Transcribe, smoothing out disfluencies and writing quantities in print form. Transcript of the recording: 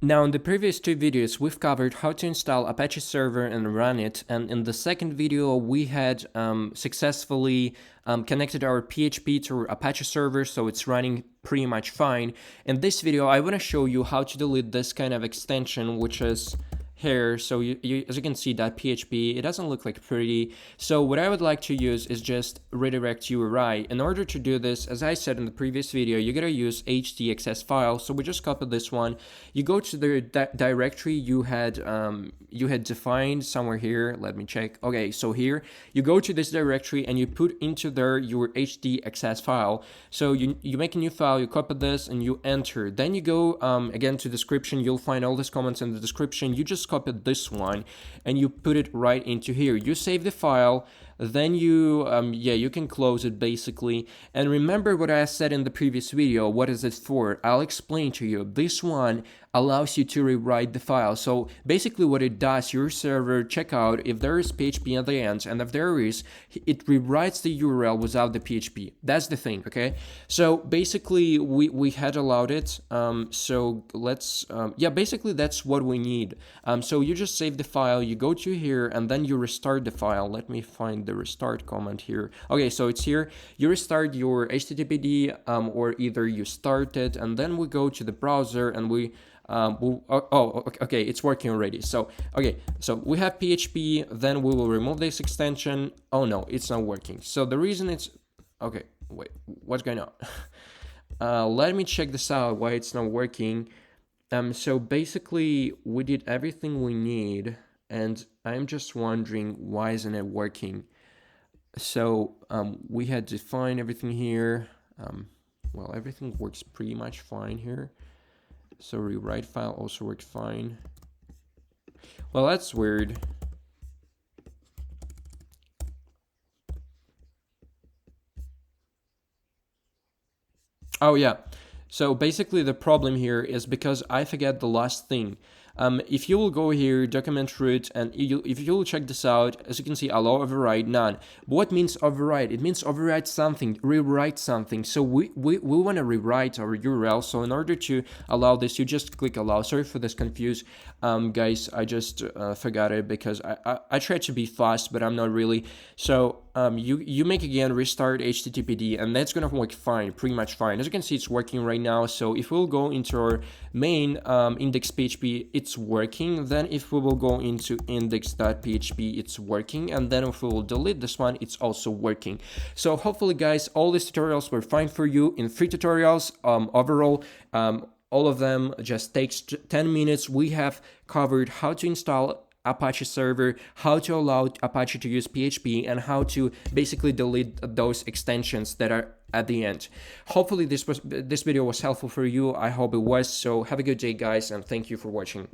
Now, in the previous two videos, we've covered how to install Apache server and run it, and in the second video, we had successfully connected our PHP to Apache server, so it's running pretty much fine. In this video, I want to show you how to delete this kind of extension, which is here. So as you can see, that PHP, it doesn't look like pretty. So what I would like to use is just redirect URI. In order to do this, as I said in the previous video, you gotta use htaccess file. So we just copy this one. You go to the directory you had defined somewhere here. Let me check. Okay, so here you go to this directory and you put into there your htaccess file. So you make a new file, you copy this and you enter. Then you go again to description. You'll find all these comments in the description. You just copy this one and you put it right into here. You save the file, then you you can close it basically. And remember what I said in the previous video. What is it for? I'll explain to you. This one allows you to rewrite the file. So basically what it does, your server check out if there is PHP at the end, and if there is, it rewrites the URL without the PHP. That's the thing, okay? So basically we had allowed it. So let's basically that's what we need. So you just save the file, you go to here, and then you restart the file. Let me find the restart command here. Okay, so it's here. You restart your HTTPD, or either you start it, and then we go to the browser and we okay, it's working already. So okay, so we have PHP, then we will remove this extension. Oh no, it's not working. So the reason it's okay, wait, what's going on? Let me check this out, why it's not working. So basically we did everything we need, and I'm just wondering why isn't it working. So we had defined everything here. Well, everything works pretty much fine here. So rewrite file also worked fine. Well, that's weird. Oh yeah. So basically the problem here is because I forget the last thing. If you will go here, document root, and if you will check this out, as you can see, allow override, none. What means override? It means override something, rewrite something. So we want to rewrite our URL. So in order to allow this, you just click allow. Sorry for this confuse, guys. I just forgot it because I tried to be fast, but I'm not really. So you make again restart HTTPD, and that's gonna work fine, pretty much fine. As you can see, it's working right now. So if we'll go into our main index PHP, it's working. Then if we will go into index.php, it's working. And then if we will delete this one, it's also working. So hopefully, guys, all these tutorials were fine for you. In 3 tutorials overall, all of them just takes 10 minutes. We have covered how to install Apache server, how to allow Apache to use PHP, and how to basically delete those extensions that are at the end. Hopefully this video was helpful for you. I hope it was. So have a good day, guys, and thank you for watching.